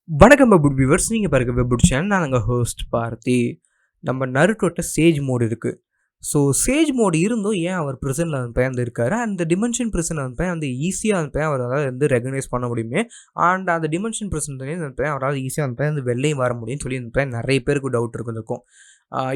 வணக்கம் web viewers, நீங்கள் பாருங்க வெப் சேனல். நான் எங்கள் ஹோஸ்ட் பார்த்தி. நம்ம நருட்டோட்ட சேஜ் மோடு இருக்குது. ஸோ சேஜ் மோடு இருந்தும் ஏன் அவர் ப்ரிசனில் வந்து இருக்காரு, அந்த டிமென்ஷன் ப்ரிசனை வந்து ஈஸியாக அவரால் வந்து ரெகனைஸ் பண்ண முடியுமே, அண்ட் அந்த டிமென்ஷன் ப்ரிசன்லேயே அவரால் ஈஸியாக வந்து வெளிலையும் வர முடியும்னு சொல்லி நிறைய பேருக்கு டவுட் இருக்கும்.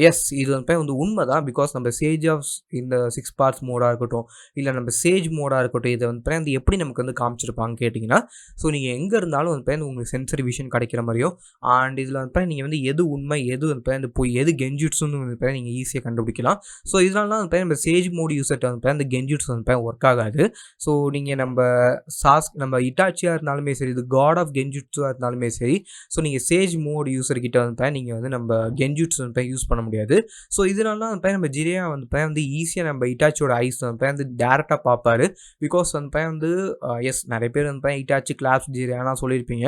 எஸ், இது வந்து உண்மை தான். பிகாஸ் நம்ம சேஜ் ஆஃப் இந்த 6 பார்ட்ஸ் மோடாக இருக்கட்டும், இல்லை நம்ம சேஜ் மோடாக இருக்கட்டும், இதை வந்து எப்படி நமக்கு வந்து காமிச்சிருப்பாங்க கேட்டிங்கன்னா, ஸோ நீங்கள் எங்கே இருந்தாலும் உங்களுக்கு சென்சரி விஷன் கிடைக்கிற மாதிரியும், அண்ட் இதில் நீங்கள் வந்து எது உண்மை எது வந்து போய் எது கெஞ்சிட்ஸுன்னு நீங்கள் ஈஸியாக கண்டுபிடிக்கலாம். ஸோ இதனால தான் நம்ம சேஜ் மோடு யூஸர்கிட்ட அந்த கெஞ்சிட்ஸ் ஒர்க் ஆகாது. ஸோ நீங்கள் நம்ம இட்டாச்சியாக இருந்தாலுமே சரி, இது காட் ஆஃப் கெஞ்சிட்ஸாக இருந்தாலுமே சரி, ஸோ நீங்கள் சேஜ் மோடு யூஸர்கிட்ட நீங்கள் வந்து நம்ம கெஞ்சிட்ஸ் யூஸ் பண்ண முடியாது. ஸோ இதனால தான் நம்ம ஜிரியா வந்து ஈஸியாக நம்ம இட்டாச்சியோட ஐஸ் வந்து டேரெக்டாக பார்ப்பாரு. பிகாஸ் வந்து எஸ், நிறைய பேர் இட்டாச்சி கிளாப்ஸ் ஜிரியாலாம் சொல்லியிருப்பீங்க.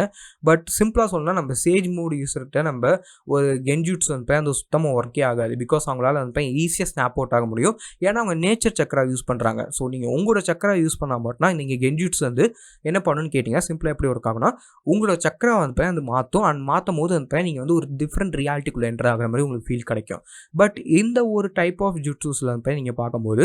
பட் சிம்பிளாக சொல்லலாம், நம்ம சேஜ் மோடு யூஸர்கிட்ட நம்ம ஒரு கெஞ்சிட்ஸ் வந்து சுத்தமாக ஒர்க்கே ஆகாது. பிகாஸ் அவங்களால ஈஸியாக ஸ்னாப் அவுட் ஆக முடியும். ஏன்னா அவங்க நேச்சர் சக்கரா யூஸ் பண்ணுறாங்க. ஸோ நீங்கள் உங்களோட சக்கரா யூஸ் பண்ணால் மட்டும்னா நீங்கள் கெஞ்சிட்ஸ் வந்து என்ன பண்ணணும்னு கேட்டிங்கன்னா, சிம்பிளாக எப்படி ஒர்க் ஆகுனா, உங்களோட சக்கரா வந்து மாற்றும். அண்ட் மாற்றும் போது நீங்கள் வந்து ஒரு டிஃப்ரெண்ட் ரியாலிட்டிக்குள்ளே என்டர் ஆகிற மாதிரி உங்களுக்கு ஃபீல் கிடைக்கும். பட் இந்த ஒரு டைப் ஆஃப் ஜுட்ஸுஸில் நீங்கள் பார்க்கும்போது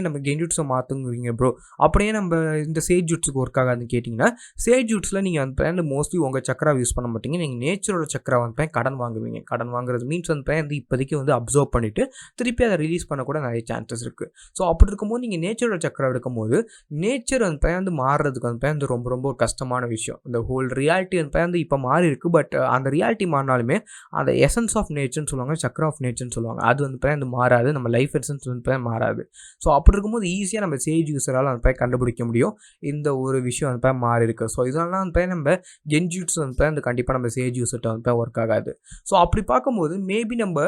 நம்ம கெஞ்சுட்ஸை மாற்றுங்கிறீங்க ப்ரோ, அப்படியே நம்ம இந்த சேஜ் ஜுட்ஸுக்கு ஒர்க் ஆகாதுன்னு கேட்டிங்கன்னா, சேஜ் ஜுட்ஸில் நீங்கள் வந்து மோஸ்ட்லி உங்கள் சக்கரா யூஸ் பண்ண மாட்டீங்க. நீங்கள் நேச்சரோட சக்கரா கடன் வாங்குவீங்க. கடன் வாங்குறது மீன்ஸ் வந்து இப்போதைக்கு அப்சர்வ் பண்ணிவிட்டு திருப்பி அதை ரிலீஸ் பண்ண கூட நிறைய சான்சஸ் இருக்குது. ஸோ அப்படி இருக்கும்போது நீங்கள் நேச்சரோட சக்கரா எடுக்கும்போது நேச்சர் வந்து மாறுறதுக்கு வந்து ரொம்ப ரொம்ப ஒரு கஷ்டமான விஷயம். இந்த ஹோல் ரியாலிட்டி வந்து இப்போ மாறி இருக்குது. பட் அந்த ரியாலிட்டி மாறினாலுமே அந்த எசன்ஸ் ஆஃப் நேச்சர்னு சொல்லுவாங்க, சக்கரா ஆஃப் நேச்சர்னு சொல்லுவாங்க, அது வந்து மாறாது. நம்ம லைஃப் எசன்ஸ் வந்து மாறாது. ஸோ அப்படி இருக்கும்போது ஈஸியாக நம்ம சேஜ் யூஸரால் கண்டுபிடிக்க முடியும் இந்த ஒரு விஷயம் மாறி இருக்குது. ஸோ இதனால நம்ம கெஞ்சிட்ஸ் கண்டிப்பாக நம்ம சேஜ் யூஸர்கிட்ட ஒர்க் ஆகாது. ஸோ அப்படி பார்க்கும்போது மேபி நம்ம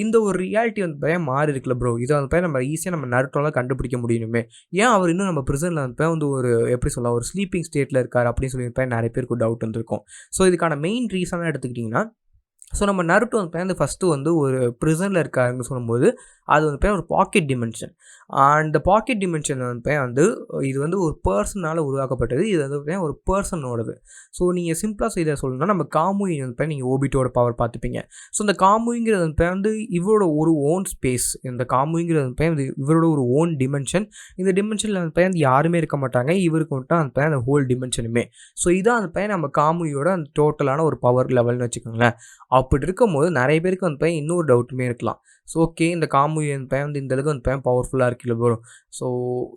இந்த ஒரு ரியாலிட்டி மாறி இருக்குல்ல ப்ரோ, இதை நம்ம ஈஸியாக நம்ம நருட்டோலாம் கண்டுபிடிக்க முடியணுமே, ஏன் அவர் இன்னும் நம்ம ப்ரிசனில் வந்து ஒரு எப்படி சொல்லலாம், ஒரு ஸ்லீப்பிங் ஸ்டேட்டில் இருக்கார் அப்படின்னு சொல்லி நிறைய பேருக்கு டவுட் வந்துருக்கும். ஸோ இதுக்கான மெயின் ரீசனாக எடுத்துக்கிட்டிங்கன்னா, ஸோ நம்ம நருட்டோ வந்து ஃபஸ்ட்டு வந்து ஒரு ப்ரிசனில் இருக்காருன்னு சொல்லும்போது அது ஒரு pocket dimension. And pocket dimension வந்து இது வந்து ஒரு பர்சனால் உருவாக்கப்பட்டது. இது வந்து ஒரு பர்சனோடது. ஸோ நீங்கள் சிம்பிளாக இதை சொல்லணும்னா, நம்ம காமுயி நீங்கள் ஓபிட்டோட பவர் பார்த்துப்பீங்க. ஸோ இந்த காமுங்கிறது வந்து இவரோட ஒரு ஓன் ஸ்பேஸ். இந்த காமுங்கிறது வந்து இவரோட ஒரு ஓன் டிமென்ஷன். இந்த டிமென்ஷனில் வந்து யாருமே இருக்க மாட்டாங்க. இவருக்கு மட்டும் அந்த ஹோல் டிமென்ஷனுமே. ஸோ இதான் நம்ம காமுயோட அந்த டோட்டலான ஒரு பவர் லெவல்னு வச்சுக்கோங்களேன். அப்படி இருக்கும்போது நிறைய பேருக்கு இன்னொரு டவுட்டுமே இருக்கலாம். ஸோ ஓகே, இந்த காமுயி வந்து இந்தளவுக்கு பவர்ஃபுல்லாக இருக்குல்ல ப்ரோ, ஸோ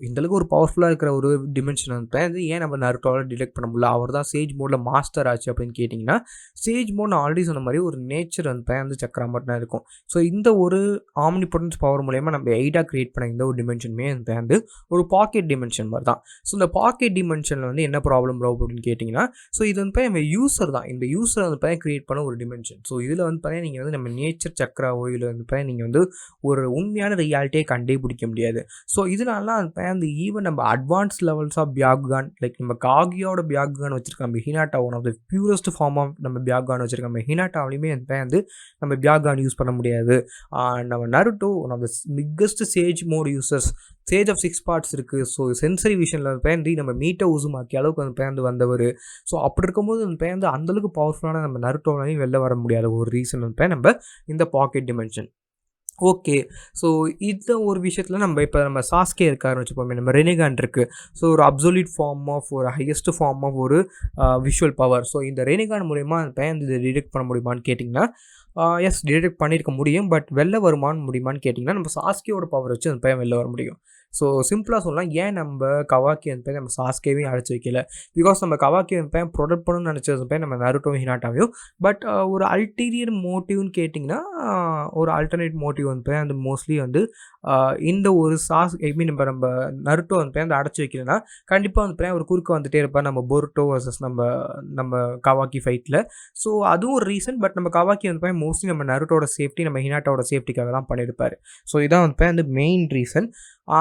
இந்தளவுக்கு ஒரு பவர்ஃபுல்லாக இருக்கிற ஒரு டிமென்ஷன் வந்து ஏன் நம்ம நருட்டோவால் டிடெக்ட் பண்ண முடியல, அவர் தான் சேஜ் மோடில் மாஸ்டர் ஆச்சு அப்படின்னு கேட்டிங்கன்னா, சேஜ் மோட் நான் ஆல்ரெடி சொன்ன மாதிரி ஒரு நேச்சர் வந்து சக்கரா மட்டும் தான் இருக்கும். ஸோ இந்த ஒரு ஆம்னிபொட்டன்ஸ் பவர் மூலயமா நம்ம எய்டாக க்ரியேட் பண்ண இந்த ஒரு டிமென்ஷனுமே வந்து ஒரு பாக்கெட் டிமென்ஷன் மாதிரி தான். ஸோ இந்த பாக்கெட் டிமென்ஷனில் வந்து என்ன ப்ராப்ளம் ப்ரோ அப்படின்னு கேட்டிங்கன்னா, ஸோ இது வந்து நம்ம யூஸர் தான், இந்த யூஸர் வந்து க்ரியேட் பண்ண ஒரு டிமென்ஷன். ஸோ இதில் வந்து நீங்கள் வந்து நம்ம நேச்சர் சக்கராவோ இல்லை வந்து நீங்கள் வந்து ஒரு உண்மையான ரியாலிட்டியை கண்டுபிடிக்க முடியாது. ஸோ இதனால அந்த ஈவன் நம்ம advance levels of Byakugan, like நம்ம காகியோட பியாகுகான் வச்சுருக்க நம்ம Hinata, one of the purest form of நம்ம பியாகுகான் வச்சுருக்க நம்ம ஹினாட்டாவிலையுமே வந்து நம்ம பியாகுகான் யூஸ் பண்ண முடியாது. நம்ம Naruto one of the biggest sage mode users, sage of 6 parts இருக்குது. ஸோ சென்சரி விஷனில் பேந்து நம்ம மீட்டை உசுமாக்கிய அளவுக்கு அந்த பேந்து வந்தவர். ஸோ அப்படி இருக்கும்போது அந்த பேந்து அந்தளவுக்கு பவர்ஃபுல்லான நம்ம நருட்டோவையும் வெளில வர முடியாத ஒரு ரீசன் வந்து நம்ம இந்த பாக்கெட் டிமென்ஷன். ஓகே, ஸோ இந்த ஒரு விஷயத்தில் நம்ம சாஸ்கே இருக்காருன்னு வச்சுப்போமே, நம்ம ரெனிகான் இருக்குது. ஸோ ஒரு அப்சொல்யூட் ஃபார்ம் ஆஃப் ஒரு ஹையஸ்ட் ஃபார்ம் ஆஃப் ஒரு விஷுவல் பவர். ஸோ இந்த ரெனிகான் மூலயமா இதை டிடெக்ட் பண்ண முடியுமான்னு கேட்டிங்கன்னா, எஸ், டிடெக்ட் பண்ணியிருக்க முடியும். பட் வெளில முடியுமான்னு கேட்டிங்கன்னா, நம்ம சாஸ்கேயோட பவர் வச்சு அந்த வெளில வர முடியும். ஸோ சிம்பிளாக சொல்லலாம், ஏன் நம்ம கவாக்கி நம்ம சாஸ்கேவையும் அழைச்சி வைக்கல, பிகாஸ் நம்ம கவாக்கி ப்ரொடக்ட் பண்ணணும்னு நினச்சது நம்ம நருட்டோவும் ஹினாட்டாவையும். பட் ஒரு அல்டீரியர் மோட்டிவ்னு கேட்டிங்கன்னா, ஒரு ஆல்டர்னேட் மோட்டிவ் வந்து மோஸ்ட்லி வந்து இந்த ஒரு நம்ம நருட்டோ வந்து அடைச்சி வைக்கலன்னா கண்டிப்பாக வந்து ஒரு குறுக்க வந்துகிட்டே இருப்பார் நம்ம பொருட்டோ வர்சஸ் நம்ம கவாக்கி ஃபைட்டில். ஸோ அதுவும் ஒரு ரீசன். பட் நம்ம கவாக்கி வந்து மோஸ்ட்லி நம்ம நருட்டோட சேஃப்டி, நம்ம ஹினாட்டாவோட சேஃப்டிக்காக தான் பண்ணியிருப்பார். ஸோ இதான் வந்து மெயின் ரீசன்.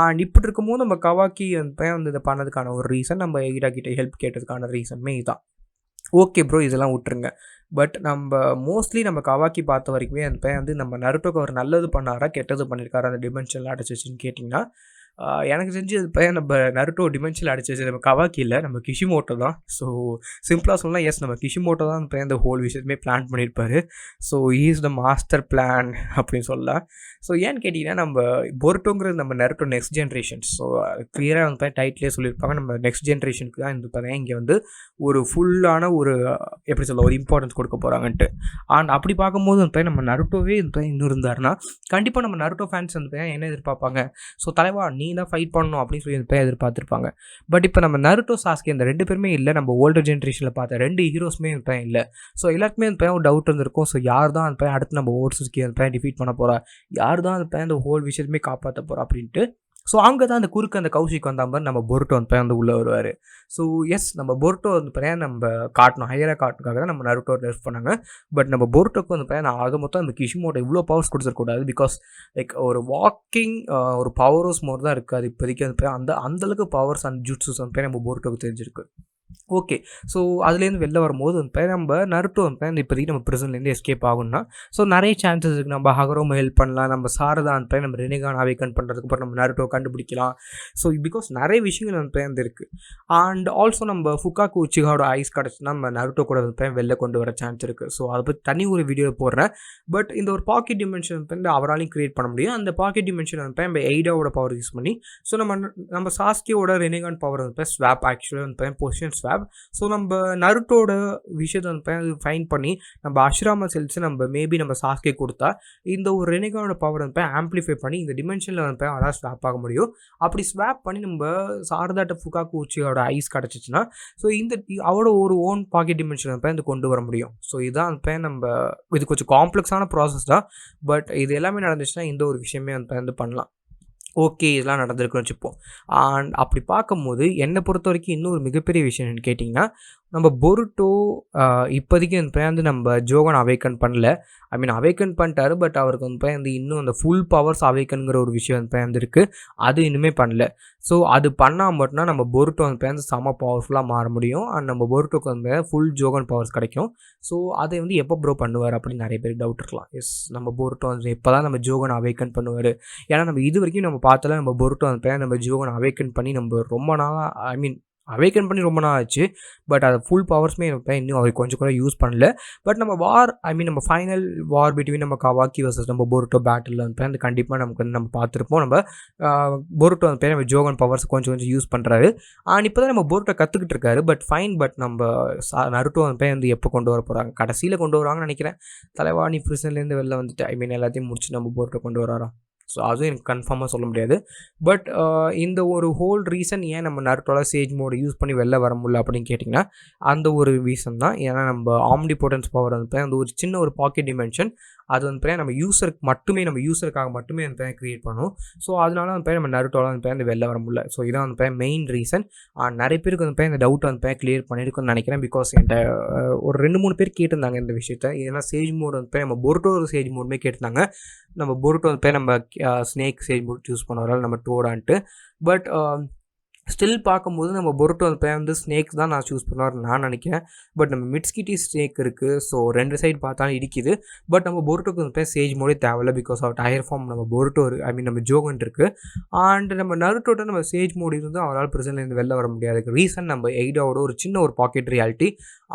அண்ட் இப்படி இருக்கும்போது நம்ம கவாக்கி வந்து இதை பண்ணதுக்கான ஒரு ரீசன், நம்ம எயிடா கிட்ட ஹெல்ப் கேட்டதுக்கான ரீசன்மே இதுதான். ஓகே ப்ரோ, இதெல்லாம் விட்டுருங்க. பட் நம்ம மோஸ்ட்லி நம்ம கவாக்கி பார்த்த வரைக்குமே அந்த வந்து நம்ம நருட்டோக்கு அவர் நல்லது பண்ணாரா கெட்டது பண்ணியிருக்காரு அந்த டிமென்ஷனில் அடைச்சிச்சின்னு கேட்டிங்கன்னா, எனக்கு தெரிஞ்சு அது பையன் நம்ம நருட்டோ டிமென்ஷனில் அடிச்சு நம்ம கவாக்கி இல்லை, நம்ம கிஷிமோட்டோ தான். ஸோ சிம்பிளாக சொல்லலாம், எஸ் நம்ம கிஷிமோட்டோ தான் பையன் இந்த ஹோல் விஷயத்துமே பிளான் பண்ணியிருப்பார். So he is the master plan அப்படின்னு சொல்லலாம். ஸோ ஏன்னு கேட்டிங்கன்னா, நம்ம பொருட்டோங்கிறது நம்ம நருட்டோ நெக்ஸ்ட் ஜென்ரேஷன். ஸோ கிளியராக வந்து டைட்டிலே சொல்லியிருப்பாங்க, நம்ம நெக்ஸ்ட் ஜென்ரேஷனுக்கு தான் இந்த பார்த்தீங்கன்னா இங்கே வந்து ஒரு ஃபுல்லான ஒரு எப்படி சொல்ல ஒரு இம்பார்ட்டன்ஸ் கொடுக்க போகிறாங்கன்ட்டு. அண்ட் அப்படி பார்க்கும்போது வந்து நம்ம நருட்டோவே இன்னும் இருந்தாருன்னா கண்டிப்பாக நம்ம நருட்டோ ஃபேன்ஸ் வந்து என்ன எதிர்பார்ப்பாங்க, ஸோ தலைவா நீ தான் ஃபைட் பண்ணணும் அப்படின்னு சொல்லி எதிர்பார்த்துருப்பாங்க. பட் இப்போ நம்ம நருட்டோ சாஸ்கே இந்த 2 பேருமே இல்லை, நம்ம ஓல்டர் ஜென்ரேஷனில் பார்த்த 2 ஹீரோஸுமே இல்லை. ஸோ எல்லாருக்குமே அந்த ஒரு டவுட் இருந்திருக்கும், ஸோ யார் தான் அந்த அடுத்து நம்ம ஓட்ஸுக்கு அந்த டிஃபீட் பண்ண போகிறா, யார் தான் அந்த ஹோல் விஷயத்துமே காப்பாற்ற போகிறா அப்படின்ட்டு. ஸோ அங்கே தான் அந்த குறுக்கு அந்த கௌஷிக் வந்த மாதிரி நம்ம பொருட்டோ வந்து உள்ளே வருவார். ஸோ எஸ் நம்ம பொருட்டோ வந்து நம்ம காட்டணும், ஹையராக காட்டணுக்காக தான் நம்ம நருட்டோ டெஸ்ட் பண்ணாங்க. பட் நம்ம பொருட்டோக்கு வந்து நான் ஆக மொத்தம் அந்த கிஷிமோட்டோ இவ்வளோ பவர்ஸ் கொடுத்துருக்கூடாது. பிகாஸ் லைக் ஒரு வாக்கிங் ஒரு பவர்ஸ் மோர் தான் இருக்காது இப்போதைக்கு. அந்த அந்தளவுக்கு பவர்ஸ் அண்ட் ஜுட்ஸஸ் வந்து நம்ம பொருட்டோக்கு தெரிஞ்சிருக்கு. ஓகே, ஸோ அதுலேருந்து வெளில வரும்போது வந்து நம்ம நருட்டோ வந்து இப்போதைக்கு நம்ம ப்ரிசன்லேருந்து எஸ்கேப் ஆகணும்னா ஸோ நிறைய சான்சஸ் இருக்குது. நம்ம ஹகரோமை ஹெல்ப் பண்ணலாம், நம்ம சாரதா வந்து நம்ம ரெனிகான் அவேக்கன் பண்ணுறதுக்கு அப்புறம் நம்ம நருட்டோ கண்டுபிடிக்கலாம். ஸோ பிகாஸ் நிறைய விஷயங்கள் வந்து இருக்குது. அண்ட் ஆல்சோ நம்ம ஃபுகாக்கு உச்சிகாவோட ஐஸ் கிடச்சுன்னா நம்ம நருட்டோ கூட வந்து வெளில கொண்டு வர சான்ஸ் இருக்குது. ஸோ அதை பற்றி தனி ஒரு வீடியோ போடுறேன். பட் இந்த ஒரு பாக்கெட் டிமென்ஷன் வந்து அவராலையும் க்ரியேட் பண்ண முடியும். அந்த பாக்கெட் டிமென்ஷன் வந்து நம்ம எய்டாவோட பவர் யூஸ் பண்ணி ஸோ நம்ம சாஸ்கியோட ரெனிகான் பவர் வந்து ஸ்வாப் ஆக்சுவலாக வந்து பொசிஷன் ஸ்வாப். ஸோ நம்ம நருட்டோட விஷயத்தை வந்து ஃபைன் பண்ணி நம்ம அஷ்ராமா செல்ஸ் நம்ம மேபி நம்ம சாஸ்கே கொடுத்தா இந்த ஒரு ரெனிகானோட பவர் வந்து ஆம்பிளிஃபை பண்ணி இந்த டிமென்ஷனில் வந்து அதான் ஸ்வாப் ஆக முடியும். அப்படி ஸ்வாப் பண்ணி நம்ம சாரதாட்ட ஃபுகாக்கு உச்சியோட ஐஸ் கிடச்சிச்சின்னா ஸோ இந்த அவரோட ஒரு ஓன் பாக்கெட் டிமென்ஷன் வந்து கொண்டு வர முடியும். ஸோ இதுதான் வந்து நம்ம இது கொஞ்சம் காம்ப்ளெக்ஸான ப்ராசஸ் தான். பட் இது எல்லாமே நடந்துச்சுன்னா இந்த ஒரு விஷயமே வந்து பண்ணலாம். ஓகே, இதெல்லாம் நடந்திருக்குன்னு வச்சுப்போம். அண்ட் அப்படி பார்க்கும்போது என்னை பொறுத்த வரைக்கும் இன்னும் ஒரு மிகப்பெரிய விஷயம் என்னென்னு கேட்டிங்கன்னா, நம்ம பொருட்டோ இப்போதைக்கு வந்து நம்ம ஜோகன் அவேக்கன் பண்ணல. ஐ மீன் அவேக்கன் பண்ணிட்டாரு. பட் அவருக்கு வந்து இன்னும் அந்த ஃபுல் பவர்ஸ் அவேக்கனுங்கிற ஒரு விஷயம் வந்து இருக்குது, அது இன்னுமே பண்ணல. ஸோ அது பண்ணால் மட்டும்னா நம்ம பொருட்டோ வந்து செம்ம பவர்ஃபுல்லாக மாற முடியும். அண்ட் நம்ம பொருட்டோக்கு வந்து ஃபுல் ஜோகன் பவர்ஸ் கிடைக்கும். ஸோ அதை வந்து எப்போ ப்ரோ பண்ணுவார் அப்படின்னு நிறைய பேருக்கு டவுட் இருக்கலாம். எஸ், நம்ம பொருட்டோ வந்து எப்போ தான் நம்ம ஜோகன் அவேக்கன் பண்ணுவார். ஏன்னா நம்ம இது வரைக்கும் நம்ம பார்த்தால நம்ம பொருட்டோ வந்து நம்ம ஜோகன் அவேக்கன் பண்ணி நம்ம ரொம்ப நாளாக ஐ மீன் அவேக்கன் பண்ணி ரொம்ப நாள் ஆச்சு. பட் அது ஃபுல் பவர்ஸுமே இன்னும் அவர் கொஞ்சம் கூட யூஸ் பண்ணல. பட் நம்ம நம்ம ஃபைனல் வார் பிட்வீன் நம்ம கவாக்கி வர்சஸ் நம்ம பொருட்டோ பேட்டில் வந்து கண்டிப்பாக நமக்கு நம்ம பார்த்துருப்போம். நம்ம பொருட்டோ வந்து நம்ம ஜோகன் பவர்ஸ் கொஞ்சம் யூஸ் பண்ணுறாரு. அண்ட் இப்போ தான் நம்ம பொருட்டோ கற்றுக்கிட்டு இருக்காரு. பட் ஃபைன், பட் நம்ம நருட்டோ வந்து எப்போ கொண்டு வர போகிறாங்க, கடைசியில் கொண்டு வருவாங்கன்னு நினைக்கிறேன். தலைவாணி ப்ரிசன்லேருந்து வெளில வந்துட்டு ஐ மீன் எல்லாத்தையும் முடிச்சு நம்ம பொருட்டோ கொண்டு வராராம். ஸோ அதுவும் எனக்கு கன்ஃபார்மாக சொல்ல முடியாது. பட் இந்த ஒரு ஹோல் ரீசன் ஏன் நம்ம நருட்டோவில் சேஜ் மோடு யூஸ் பண்ணி வெளில வர முடியல அப்படின்னு கேட்டிங்கன்னா அந்த ஒரு ரீசன் தான். ஏன்னா நம்ம ஆம்னிபோட்டன்ஸ் பவர் வந்து அந்த ஒரு சின்ன ஒரு பாக்கெட் டிமென்ஷன் அது வந்து நம்ம யூஸருக்காக மட்டுமே வந்து க்ரியேட் பண்ணும். ஸோ அதனால வந்து நம்ம நருட்டோவில் வந்து வெளில வர முடியல. ஸோ இதான் வந்து மெயின் ரீசன். நிறைய பேருக்கு வந்து இந்த டவுட் வந்து கிளியர் பண்ணியிருக்குன்னு நினைக்கிறேன். பிகாஸ் என்கிட்ட ஒரு 2-3 பேர் கேட்டிருந்தாங்க இந்த விஷயத்த. ஏன்னா சேஜ் மோடு வந்து நம்ம பொருட்டோ சேஜ் மோடுமே கேட்டிருந்தாங்க. நம்ம பொருட்டோ வந்து நம்ம ஸ்னேக் சேஜ் மோட் யூஸ் பண்ணுறோம் நம்ம டோடான்ட்டு. பட் ஸ்டில் பார்க்கும்போது நம்ம பொருட்டோ வந்து ஸ்னேக்ஸ் தான் நான் சூஸ் பண்ணுவார்னு நான் நினைக்கிறேன். பட் நம்ம மிட்ஸ்கிட்டி ஸ்னேக் இருக்குது. ஸோ 2 சைடு பார்த்தாலும் இடிக்குது. பட் நம்ம பொருட்டோக்கு வந்து சேஜ் மோடே தேவையில்ல. பிகாஸ் ஆஃப் ஹையர் ஃபார்ம் நம்ம பொருட்டோ ஐ மீன் நம்ம ஜோகன் இருக்குது. அண்ட் நம்ம நருட்டோட நம்ம சேஜ் மோடு இருந்து அவரால் ப்ரெசன்ட்லேருந்து வெளில வர முடியாது. ரீசன் நம்ம எய்டாவோட ஒரு சின்ன ஒரு பாக்கெட் ரியாலிட்டி.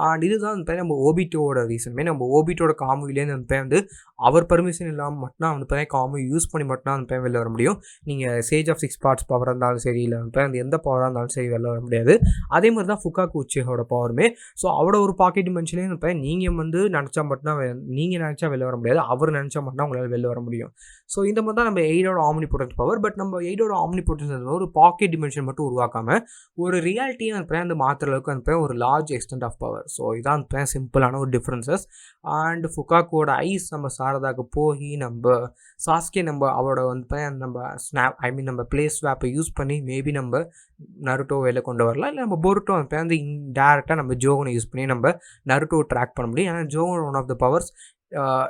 அண்ட் இதுதான் வந்து நம்ம ஓபிட்டோட ரீசனுமே. நம்ம ஓபிட்டோட காமுவிலேருந்து வந்து அவர் பர்மிஷன் இல்லாமல் மட்டும்தான் வந்து காமு யூஸ் பண்ணி மட்டும்தான் வந்து வெளில வர முடியும். நீங்கள் சேஜ் ஆஃப் 6 பார்ட்ஸ் பவர் இருந்தாலும் சரி, இல்லை வந்து எந்த பவராக இருந்தாலும் சரி வெளில வர முடியாது. அதே மாதிரி தான் ஃபுகாக்கு உச்சியோட பவருமே. ஸோ அவரோட ஒரு பாக்கெட் டிமென்ஷன்லேயும் இப்போ நீங்கள் வந்து நினச்சா மட்டும்தான் நீங்கள் நினச்சா வெளில வர முடியாது, அவர் நினச்சா மட்டும்தான் உங்களால் வெளில வர முடியும். ஸோ இந்த மாதிரி தான் நம்ம எய்டோட ஆம்னிபோட்டன்ஸ் பவர். பட் நம்ம எய்டோட ஆம்னிபோட்டன்ஸ் ஒரு பாக்கெட் டிமென்ஷன் மட்டும் உருவாக்காமல் ஒரு ரியாலிட்டியை அந்த மாற்றுற அளவுக்கு அந்த ஒரு large extent of power. So இதான் சிம்பிளான ஒரு டிஃப்ரென்சஸ். அண்ட் ஃபுகாக்கோட ஐஸ் நம்ம சாரதாக்கு போய் நம்ம சாஸ்கே நம்ம அவரோட வந்து நம்ம நம்ம பிளேஸ் ஸ்வாப்பை யூஸ் பண்ணி மேபி நம்ம நருட்டோ வெளில கொண்டு வரலாம். இல்லை நம்ம பொருட்டோ வந்து டேரெக்டாக நம்ம ஜோகனை யூஸ் பண்ணி நம்ம நருட்டோ ட்ராக் பண்ண முடியும். ஏன்னா Jogan one of the powers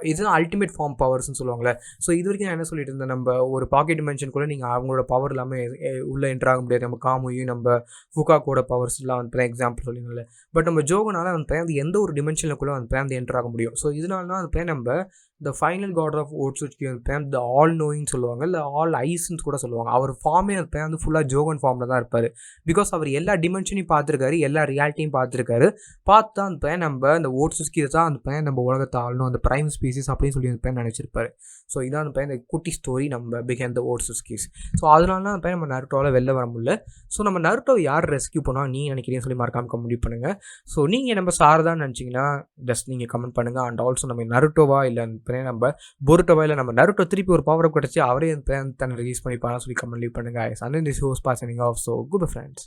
இதுதான் அல்டிமேட் ஃபார்ம் பவர்ஸ்னு சொல்லுவாங்களே. ஸோ இது வரைக்கும் நான் என்ன சொல்லிட்டு இருந்தேன், நம்ம ஒரு பாக்கெட் டிமென்ஷன் கூட நீங்கள் அவங்களோட பவர் இல்லாமல் உள்ளே என்ட்ரு ஆக முடியாது. நம்ம காமுயும் நம்ம ஃபுகாக்கோட பவர்ஸ்லாம் வந்து எக்ஸாம்பிள் சொல்லிங்களே. பட் நம்ம ஜோகனால் வந்து எந்த ஒரு டிமென்ஷனுக்குள்ளே வந்து என்ட்ரு ஆக முடியும். ஸோ இதனால தான் வந்து நம்ம த ஃபைனல் காட் ஆஃப் ஓட்சுட்சுகி இருப்பேன் த ஆல் நோயின்னு சொல்லுவாங்க, இல்லை ஆல் ஐஸ்ன்னு கூட சொல்லுவாங்க. அவர் ஃபார்மே இருப்பேன் வந்து ஃபுல்லாக ஜோகன் ஃபார்மில் தான் இருப்பார். பிகாஸ் அவர் எல்லா டிமென்ஷனையும் பார்த்துருக்காரு, எல்லா ரியாலிட்டியும் பார்த்துருக்காரு. பார்த்து தான் அந்த பையன் நம்ம அந்த ஓட்சுட்சுகி தான் அந்த பையன் நம்ம உலகத்தை ஆளணும், அந்த பிரைம் ஸ்பீசிஸ் அப்படின்னு சொல்லி அந்த பையன் நினச்சிருப்பாரு. ஸோ இதான் அந்த பையன் இந்த குட்டி ஸ்டோரி நம்ம பிஹைண்ட் த ஓட்சுட்சுகிஸ். ஸோ அதனால தான் அந்த பையன் நம்ம நருட்டோவில் வெளில வர முடியல. ஸோ நம்ம நருட்டோவை யார் ரெஸ்கியூ பண்ணால் நீங்கள் நினைக்கிறீங்கன்னு சொல்லி மறக்காம கமெண்ட் பண்ணுங்கள். ஸோ நீங்கள் நம்ம சாரதான்னு நினச்சிங்கன்னா ஜஸ்ட் நீங்கள் கமெண்ட் பண்ணுங்கள். அண்ட் ஆல்சோ நம்ம நருட்டோவா இல்லை நம்ம பொருட்டோவா இல்லை நம்ம நருட்டோ திருப்பி ஒரு பவர் அப் கிடச்சி அவரே தன்னை ரிலீஸ் பண்ணிப்பான்னு சொல்லி கமெண்ட் லீவ் பண்ணுங்கள். And this hose passing off. So good friends.